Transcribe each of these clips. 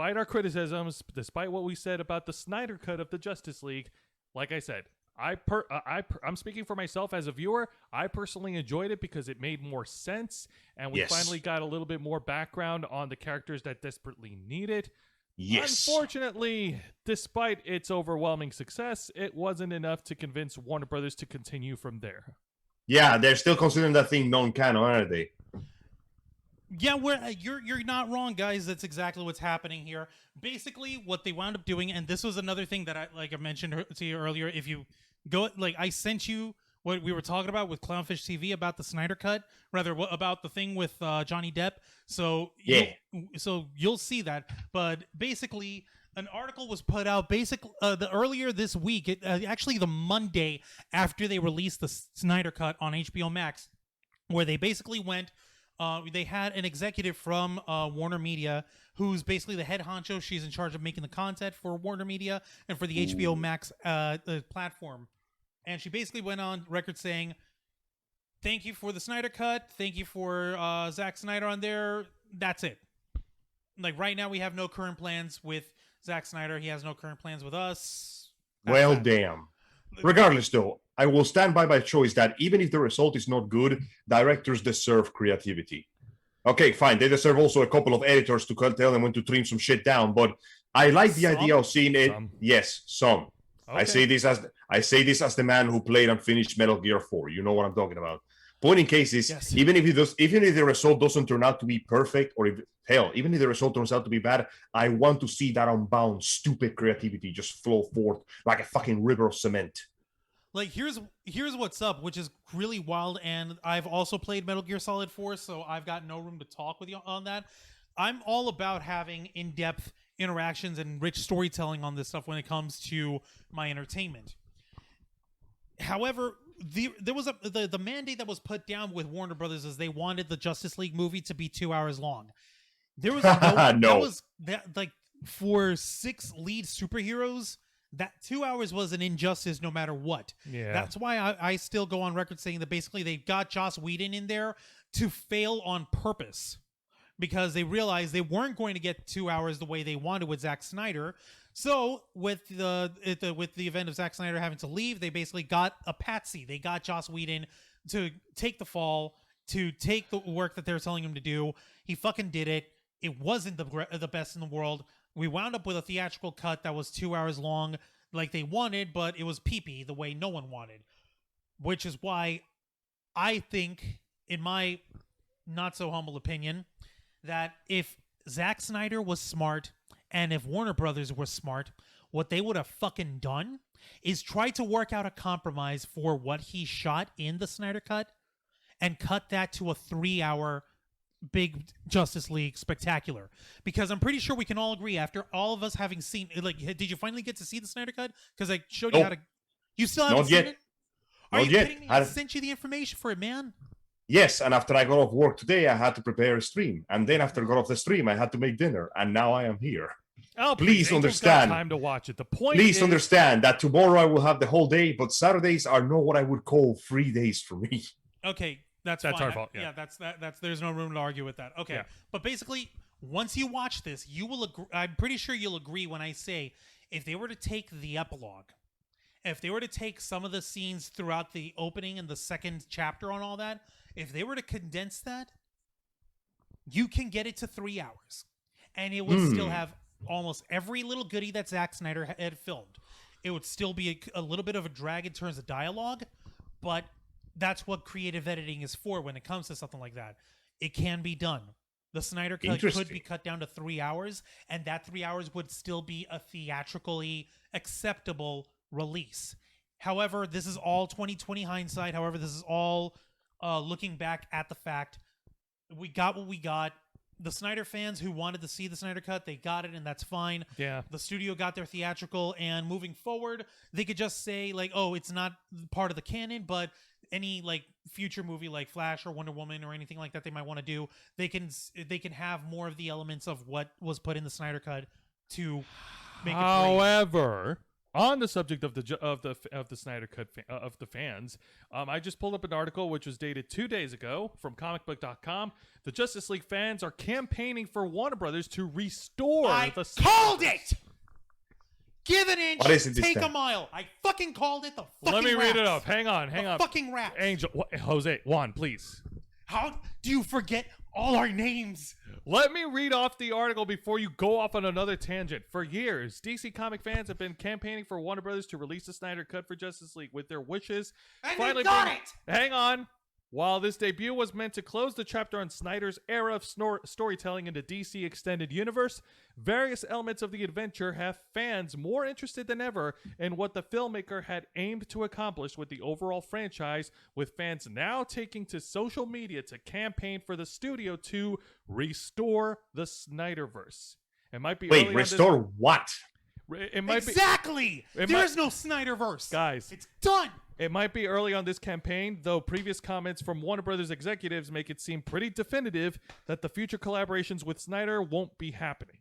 despite our criticisms, despite what we said about the Snyder cut of the Justice League, like I said, I'm speaking for myself as a viewer. I personally enjoyed it because it made more sense, and we finally got a little bit more background on the characters that desperately need it. Yes. Unfortunately, despite its overwhelming success, it wasn't enough to convince Warner Brothers to continue from there. Yeah, they're still considering that thing non-canon, aren't they? Yeah, you're not wrong, guys. That's exactly what's happening here. Basically, what they wound up doing, and this was another thing that I mentioned to you earlier. If you go, I sent you what we were talking about with Clownfish TV about the Snyder cut, rather about the thing with Johnny Depp. So you'll see that. But basically, an article was put out earlier this week, actually the Monday after they released the Snyder cut on HBO Max, where they basically went. They had an executive from WarnerMedia who's basically the head honcho. She's in charge of making the content for WarnerMedia and for the HBO Max platform. And she basically went on record saying, thank you for the Snyder cut. Thank you for Zack Snyder on there. That's it. Like right now we have no current plans with Zack Snyder. He has no current plans with us. Damn. Regardless, though, I will stand by my choice that even if the result is not good, directors deserve creativity. Okay, fine. They deserve also a couple of editors to tell them when to trim some shit down. But I like the idea of seeing it. Yes, some. Okay. I say this as the man who played and finished Metal Gear 4. You know what I'm talking about. Point in case is, yes. even if the result doesn't turn out to be perfect, or even if the result turns out to be bad, I want to see that unbound, stupid creativity just flow forth like a fucking river of cement. Like, here's what's up, which is really wild, and I've also played Metal Gear Solid 4, so I've got no room to talk with you on that. I'm all about having in-depth interactions and rich storytelling on this stuff when it comes to my entertainment. However, there was the mandate that was put down with Warner Brothers is they wanted the Justice League movie to be 2 hours long. There was like for 6 lead superheroes, that 2 hours was an injustice no matter what. Yeah. That's why I still go on record saying that basically they got Joss Whedon in there to fail on purpose because they realized they weren't going to get 2 hours the way they wanted with Zack Snyder. So with the event of Zack Snyder having to leave, they basically got a patsy. They got Joss Whedon to take the fall, to take the work that they're telling him to do. He fucking did it. It wasn't the best in the world. We wound up with a theatrical cut that was 2 hours long like they wanted, but it was pee-pee the way no one wanted. Which is why I think, in my not-so-humble opinion, that if Zack Snyder was smart and if Warner Brothers were smart, what they would have fucking done is try to work out a compromise for what he shot in the Snyder Cut and cut that to a 3-hour big Justice League spectacular. Because I'm pretty sure we can all agree, after all of us having seen, like, did you finally get to see the Snyder Cut? Because I showed you how to... You still haven't seen it? Are you kidding me? I sent you the information for it, man. Yes, and after I got off work today, I had to prepare a stream. And then after I got off the stream, I had to make dinner. And now I am here. Oh, please understand. Time to watch it. The point please understand that tomorrow I will have the whole day, but Saturdays are not what I would call free days for me. Okay, that's fine. Our fault. Yeah, that's there's no room to argue with that. Okay, yeah. But basically, once you watch this, you will agree. I'm pretty sure you'll agree when I say, if they were to take the epilogue, if they were to take some of the scenes throughout the opening and the second chapter on all that, if they were to condense that, you can get it to 3 hours. And it would still have almost every little goodie that Zack Snyder had filmed. It would still be a little bit of a drag in terms of dialogue, but that's what creative editing is for when it comes to something like that. It can be done. The Snyder Cut could be cut down to 3 hours, and that 3 hours would still be a theatrically acceptable release. However, this is all 2020 hindsight. However, this is all looking back at the fact. We got what we got. The Snyder fans who wanted to see the Snyder Cut, they got it, and that's fine. Yeah. The studio got their theatrical, and moving forward, they could just say, like, oh, it's not part of the canon, but any, like, future movie like Flash or Wonder Woman or anything like that they might want to do, they can have more of the elements of what was put in the Snyder Cut to make it However, On the subject of the Snyder Cut of the fans, I just pulled up an article which was dated 2 days ago from comicbook.com. The Justice League fans are campaigning for Warner Brothers to restore the called it. Give an inch, take time? a mile. I fucking called it. The fucking Let me read it rats. up. Hang on. Fucking rats. Angel, Jose, Juan, please. How do you forget all our names? Let me read off the article before you go off on another tangent. For years, DC comic fans have been campaigning for Warner Brothers to release the Snyder Cut for Justice League, with their wishes And finally they got being- it! Hang on. While this debut was meant to close the chapter on Snyder's era of storytelling in the DC Extended Universe, various elements of the adventure have fans more interested than ever in what the filmmaker had aimed to accomplish with the overall franchise, with fans now taking to social media to campaign for the studio to restore the Snyderverse. It might be Wait, early restore on what? it might Exactly! It There might- is no Snyderverse. Guys. It's done. It might be early on this campaign, though previous comments from Warner Brothers executives make it seem pretty definitive that the future collaborations with Snyder won't be happening.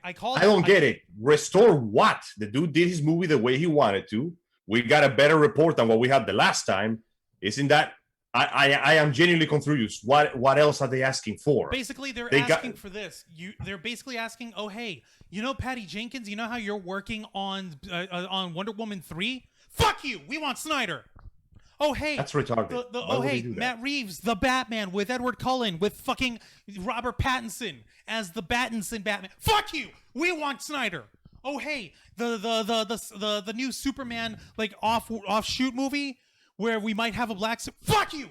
I called I don't get it. Restore what? The dude did his movie the way he wanted to. We got a better report than what we had the last time. Isn't that? I am genuinely confused. What else are they asking for? Basically, they're They got- asking for this. They're basically asking, oh, hey, you know Patty Jenkins? You know how you're working on Wonder Woman 3? Fuck you! We want Snyder! Oh, hey. That's retarded. Why would they do that? Matt Reeves, the Batman, with Edward Cullen, with fucking Robert Pattinson as the Battinson Batman. Fuck you! We want Snyder! Oh, hey, the new Superman, like, offshoot movie where we might have a black... Fuck you!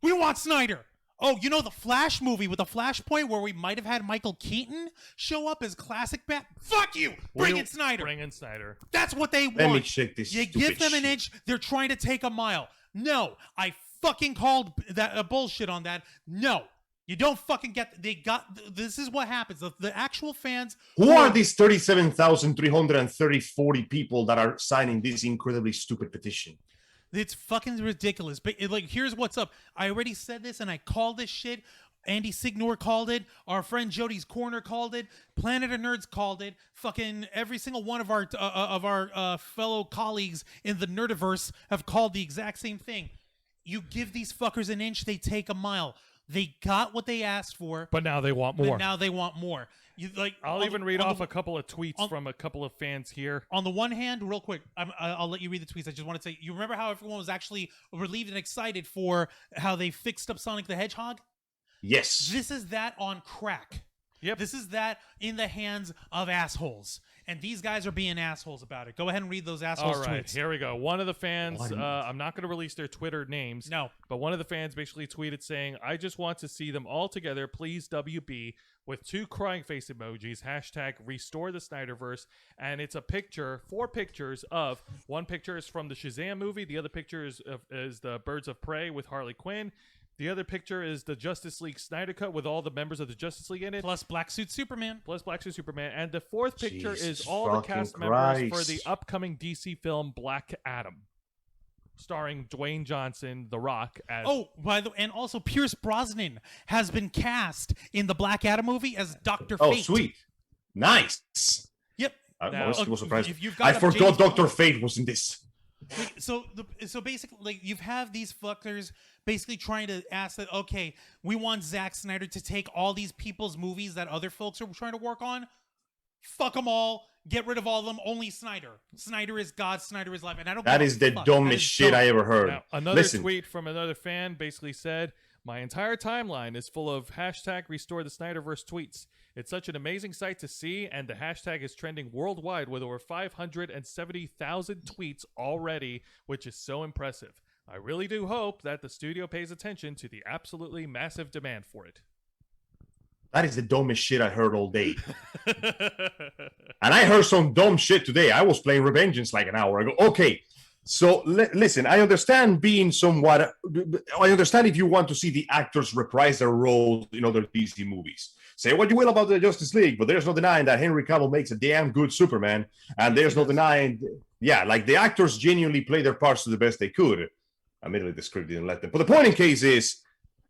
We want Snyder! Oh, you know the Flash movie with the Flashpoint where we might have had Michael Keaton show up as classic Bat? Fuck you! Bring in Snyder! Bring in Snyder. That's what they want. Let me check this. You give them an inch, they're trying to take a mile. No, I fucking called that bullshit on that. No, you don't fucking get. They got. This is what happens. The actual fans. Who are these 37,340 people that are signing this incredibly stupid petition? It's fucking ridiculous. But like, here's what's up. I already said this, and I called this shit. Andy Signor called it. Our friend Jody's Corner called it. Planet of Nerds called it. Fucking every single one of our fellow colleagues in the Nerdiverse have called the exact same thing. You give these fuckers an inch, they take a mile. They got what they asked for, But now they want more. but now they want more. You like? I'll even read off a couple of tweets from a couple of fans here. On the one hand, real quick, I'll let you read the tweets. I just want to say, you remember how everyone was actually relieved and excited for how they fixed up Sonic the Hedgehog? Yes. This is that on crack. Yep. This is that in the hands of assholes. And these guys are being assholes about it. Go ahead and read those assholes All right, tweets. here we go. One of the fans, What? I'm not going to release their Twitter names. No. But one of the fans basically tweeted saying, I just want to see them all together, please WB, with 2 crying face emojis, hashtag restore the Snyderverse. And it's a picture, 4 pictures of, one picture is from the Shazam movie. The other picture is the Birds of Prey with Harley Quinn. The other picture is the Justice League Snyder Cut with all the members of the Justice League in it. Plus Black Suit Superman. And the 4th picture Jesus is all the fucking cast members for Christ. the upcoming DC film Black Adam, starring Dwayne Johnson, The Rock, as Oh, by the way, and also Pierce Brosnan has been cast in the Black Adam movie as Dr. Oh, Fate. sweet. Nice. Yep. I Now, was surprised. if you've got I a forgot James Dr. Fate was in this. So basically, like, you have these fuckers basically trying to ask that, okay, we want Zack Snyder to take all these people's movies that other folks are trying to work on. Fuck them all. Get rid of all of them. Only Snyder. Snyder is God. Snyder is life. And I don't. That give is a the fuck. That dumbest is shit dumb. I ever heard. Now, another Listen, tweet from another fan basically said, my entire timeline is full of hashtag restore the Snyderverse tweets. It's such an amazing sight to see, and the hashtag is trending worldwide with over 570,000 tweets already, which is so impressive. I really do hope that the studio pays attention to the absolutely massive demand for it. that is the dumbest shit I heard all day. And I heard some dumb shit today. I was playing Revengeance like an hour ago. Okay, so listen, I understand being somewhat... I understand if you want to see the actors reprise their roles in other DC movies. Say what you will about the Justice League, but there's no denying that Henry Cavill makes a damn good Superman, and there's no denying... Yeah, like the actors genuinely play their parts to the best they could. Admittedly, the script didn't let them. But the point in case is,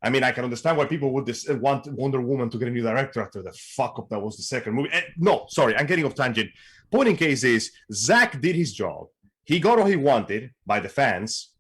I mean, I can understand why people would want Wonder Woman to get a new director after the fuck up that was the second movie. No, sorry, I'm getting off tangent. Point in case is, Zack did his job. He got what he wanted by the fans,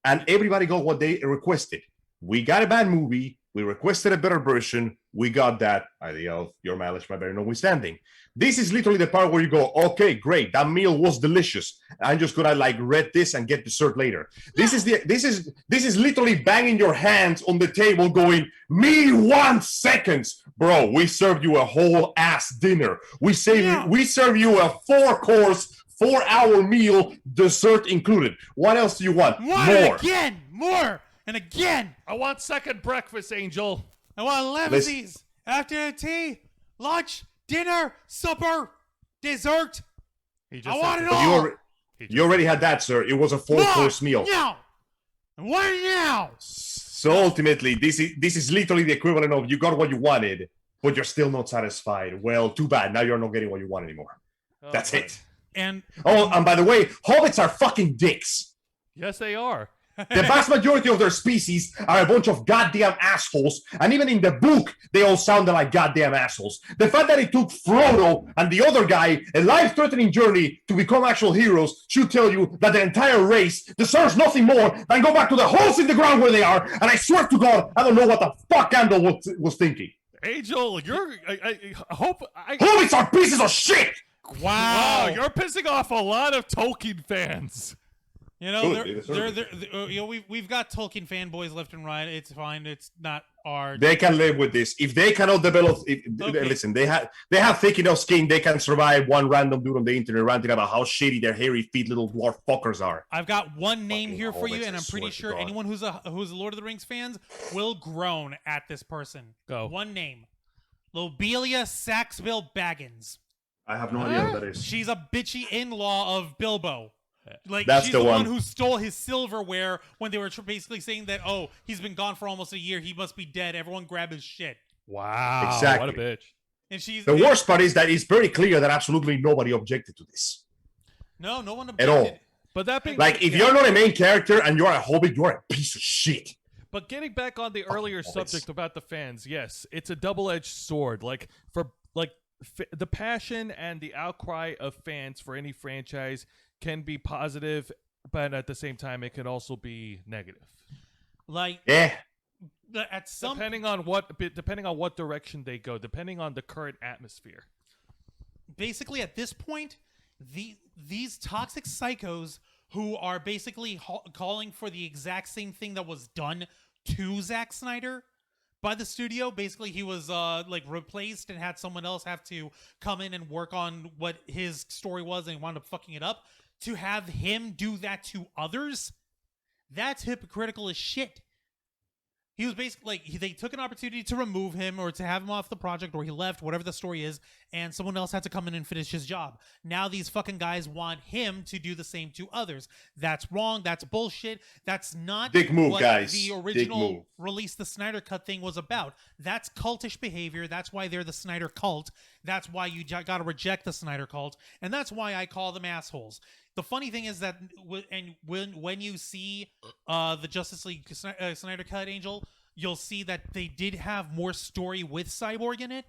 and everybody got what they requested. We got a bad movie. We requested a better version. We got that. Idea of your mileage, my very notwithstanding. This is literally the part where you go, okay, great. That meal was delicious. I'm just gonna like read this and get dessert later. This is literally banging your hands on the table, going, me 1 second, bro. We served you a whole ass dinner. We serve you a 4-course, 4-hour meal, dessert included. What else do you want? More. Again, more. And again, I want second breakfast, Angel. I want limousines, afternoon tea, lunch, dinner, supper, dessert. I want it all. You already had that, sir. It was a 4-course meal. Now, what now? So ultimately, this is literally the equivalent of you got what you wanted, but you're still not satisfied. Well, too bad. Now you're not getting what you want anymore. That's it. And by the way, hobbits are fucking dicks. Yes, they are. The vast majority of their species are a bunch of goddamn assholes, and even in the book, they all sounded like goddamn assholes. The fact that it took Frodo and the other guy a life-threatening journey to become actual heroes should tell you that the entire race deserves nothing more than go back to the holes in the ground where they are, and I swear to God, I don't know what the fuck Gandalf was thinking. Angel, I hope... Hobbits are pieces of shit! Wow, you're pissing off a lot of Tolkien fans. You know, we've got Tolkien fanboys left and right. It's fine. It's not our. They can live with this. If they cannot develop, listen, they have thick enough skin. They can survive one random dude on the internet ranting about how shitty their hairy feet little dwarf fuckers are. I've got one name here for you, and I'm pretty sure anyone who's a Lord of the Rings fans will groan at this person. Go. One name: Lobelia Saxville Baggins. I have no idea what that is. She's a bitchy in-law of Bilbo. Like, that's she's the one who stole his silverware when they were basically saying that, oh, he's been gone for almost a year. He must be dead. Everyone grab his shit. Wow. Exactly. What a bitch. And she's the worst part is that it's very clear that absolutely nobody objected to this. No one objected. At all. But that being like, if you're not a main character and you're a hobbit, you're a piece of shit. But getting back on the earlier subject about the fans, yes, it's a double-edged sword. Like, the passion and the outcry of fans for any franchise can be positive, but at the same time, it can also be negative. Like, at some depending on what direction they go, depending on the current atmosphere. Basically, at this point, these toxic psychos who are basically calling for the exact same thing that was done to Zack Snyder by the studio. Basically, he was replaced and had someone else have to come in and work on what his story was, and he wound up fucking it up. To have him do that to others, that's hypocritical as shit. He was basically they took an opportunity to remove him or to have him off the project, or he left, whatever the story is, and someone else had to come in and finish his job. Now these fucking guys want him to do the same to others. That's wrong. That's bullshit. That's not what the original Release the Snyder Cut thing was about. That's cultish behavior. That's why they're the Snyder cult. That's why you got to reject the Snyder cult, and that's why I call them assholes. The funny thing is that when you see the Justice League Snyder Cut, Angel, you'll see that they did have more story with Cyborg in it,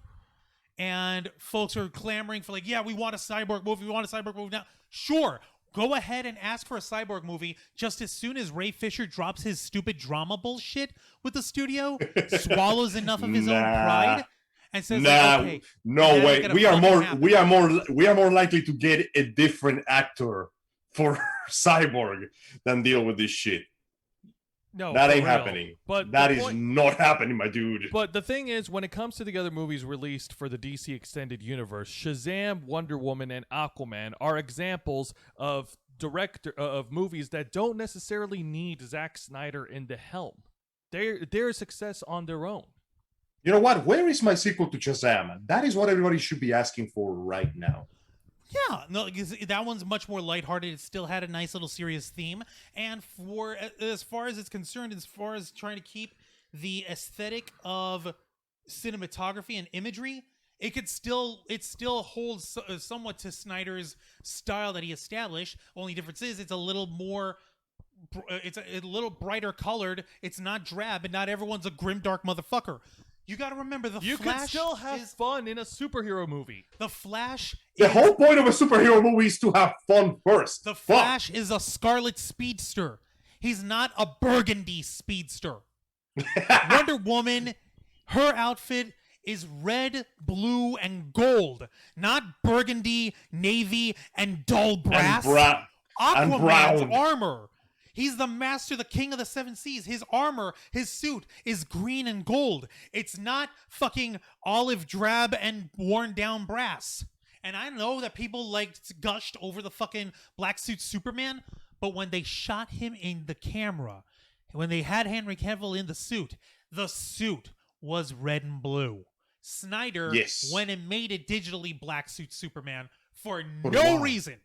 and folks are clamoring for we want a Cyborg movie. We want a Cyborg movie now. Sure, go ahead and ask for a Cyborg movie just as soon as Ray Fisher drops his stupid drama bullshit with the studio, swallows enough of his own pride. And says, okay, no way. We are more likely to get a different actor for Cyborg than deal with this shit. No, that ain't happening. But that is not happening, my dude. But the thing is, when it comes to the other movies released for the DC Extended Universe, Shazam, Wonder Woman, and Aquaman are examples of movies that don't necessarily need Zack Snyder in the helm. They're a success on their own. You know what? Where is my sequel to Shazam? That is what everybody should be asking for right now. Yeah, no, that one's much more lighthearted. It still had a nice little serious theme. And for as far as it's concerned, as far as trying to keep the aesthetic of cinematography and imagery, it still holds somewhat to Snyder's style that he established. Only difference is it's a little more it's a little brighter colored. It's not drab, and not everyone's a grimdark motherfucker. You got to remember the You Flash can still have fun in a superhero movie. The Flash. The whole point of a superhero movie is to have fun first. The Flash is a scarlet speedster. He's not a burgundy speedster. Wonder Woman, her outfit is red, blue, and gold, not burgundy, navy, and dull brass. And Aquaman's brown. armor. He's the master, the king of the seven seas. His armor, his suit is green and gold. It's not fucking olive drab and worn down brass. And I know that people gushed over the fucking black suit Superman, but when they shot him in the camera, when they had Henry Cavill in the suit was red and blue. Snyder went and made it digitally black suit Superman for no reason.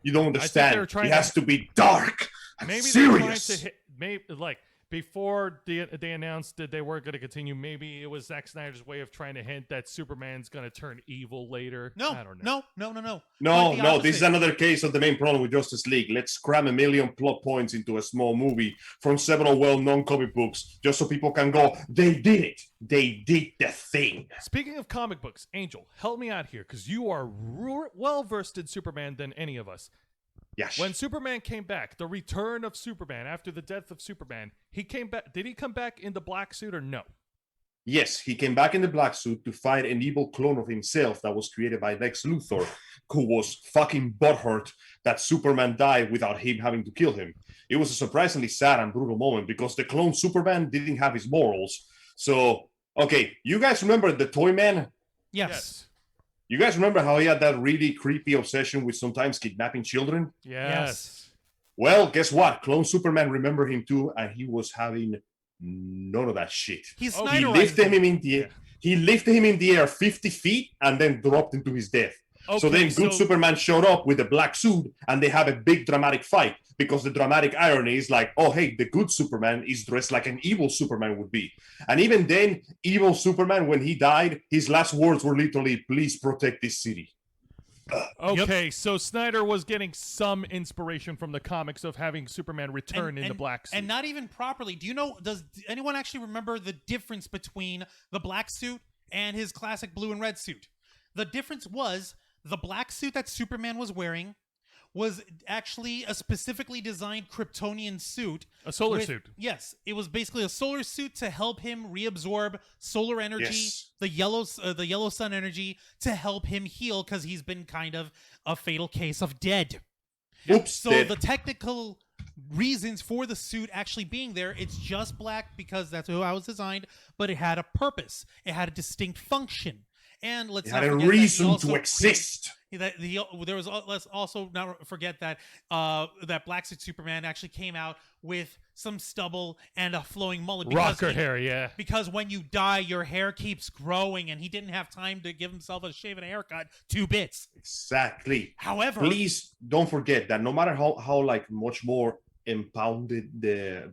You don't understand. It has to be dark and maybe serious. They're trying to hit, before they announced that they weren't going to continue, maybe it was Zack Snyder's way of trying to hint that Superman's going to turn evil later. No, I don't know. No. This is another case of the main problem with Justice League. Let's cram a million plot points into a small movie from several well-known comic books just so people can go, they did it. They did the thing. Speaking of comic books, Angel, help me out here because you are well-versed in Superman than any of us. Yes. When Superman came back, the return of Superman after the death of Superman, he came back. Did he come back in the black suit or no? Yes, he came back in the black suit to fight an evil clone of himself that was created by Lex Luthor, who was fucking butthurt that Superman died without him having to kill him. It was a surprisingly sad and brutal moment because the clone Superman didn't have his morals. So, okay, you guys remember the Toy Man? Yes. You guys remember how he had that really creepy obsession with sometimes kidnapping children? Yes. Well, guess what? Clone Superman remembered him too, and he was having none of that shit. He lifted him in the air. He lifted him in the air 50 feet and then dropped him to his death. Okay, so then good Superman showed up with a black suit and they have a big dramatic fight because the dramatic irony is like, oh, hey, the good Superman is dressed like an evil Superman would be. And even then, evil Superman, when he died, his last words were literally, please protect this city. Okay, so Snyder was getting some inspiration from the comics of having Superman return in the black suit. And not even properly. Does anyone actually remember the difference between the black suit and his classic blue and red suit? The difference was the black suit that Superman was wearing was actually a specifically designed Kryptonian suit. A solar suit. Yes. It was basically a solar suit to help him reabsorb solar energy, the yellow sun energy, to help him heal because he's been kind of a fatal case of dead. Oops, so dead. The technical reasons for the suit actually being there, it's just black because that's how it was designed, but it had a purpose. It had a distinct function. And let's had a reason to exist. Let's also not forget that that Black Suit Superman actually came out with some stubble and a flowing mullet. Rocker hair, yeah. Because when you die, your hair keeps growing, and he didn't have time to give himself a shave and a haircut. 2 bits. Exactly. However, please don't forget that no matter how like much more impounded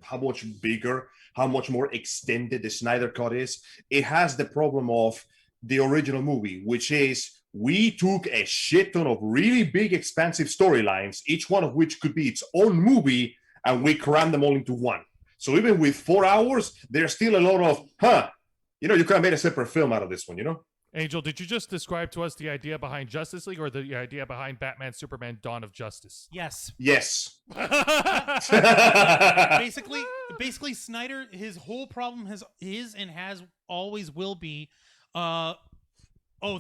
how much bigger, how much more extended the Snyder Cut is, it has the problem of the original movie, which is we took a shit ton of really big, expansive storylines, each one of which could be its own movie, and we crammed them all into one. So even with 4 hours, there's still a lot of, you could have made a separate film out of this one, Angel, did you just describe to us the idea behind Justice League or the idea behind Batman, Superman, Dawn of Justice? Yes. Basically, Snyder, his whole problem is and has always will be,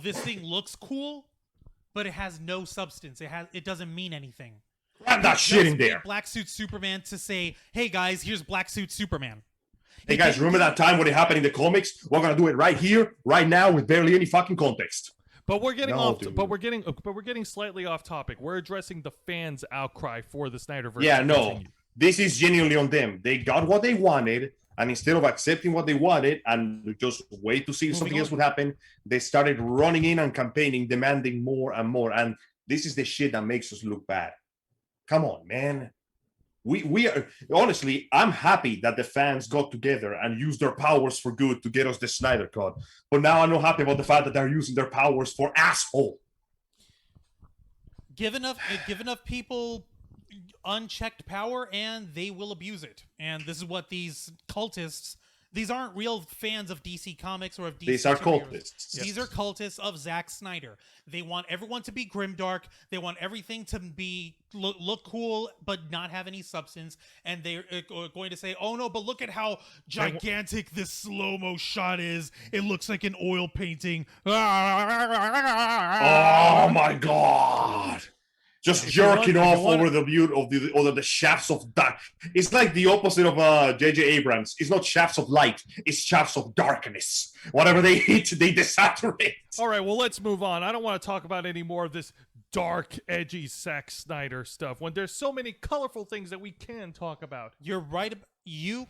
this thing looks cool, but it has no substance. It doesn't mean anything. Grab that shit in there. Black Suit Superman to say, hey guys, here's Black Suit Superman. Hey guys, remember that time when it happened in the comics? We're gonna do it right here, right now, with barely any fucking context. But we're getting we're getting slightly off topic. We're addressing the fans' outcry for the Snyderverse. Yeah, no, this is genuinely on them. They got what they wanted, and instead of accepting what they wanted and just wait to see if something else would happen, they started running in and campaigning, demanding more and more. And this is the shit that makes us look bad. Come on, man. We are honestly, I'm happy that the fans got together and used their powers for good to get us the Snyder Cut. But now I'm not happy about the fact that they're using their powers for asshole. Give enough people unchecked power, and they will abuse it. And this is what these cultists. These aren't real fans of DC Comics or of DC. These are superheroes. cultists. These are cultists of Zack Snyder. They want everyone to be grimdark. They want everything to be look cool, but not have any substance. And they're going to say, "Oh no, but look at how gigantic this slow-mo shot is. It looks like an oil painting." Oh my god! Just jerking off over the beauty of the shafts of dark. It's like the opposite of J.J. Abrams. It's not shafts of light. It's shafts of darkness. Whatever they hit, they desaturate. All right, well, let's move on. I don't want to talk about any more of this dark, edgy Zack Snyder stuff when there's so many colorful things that we can talk about. You're right. You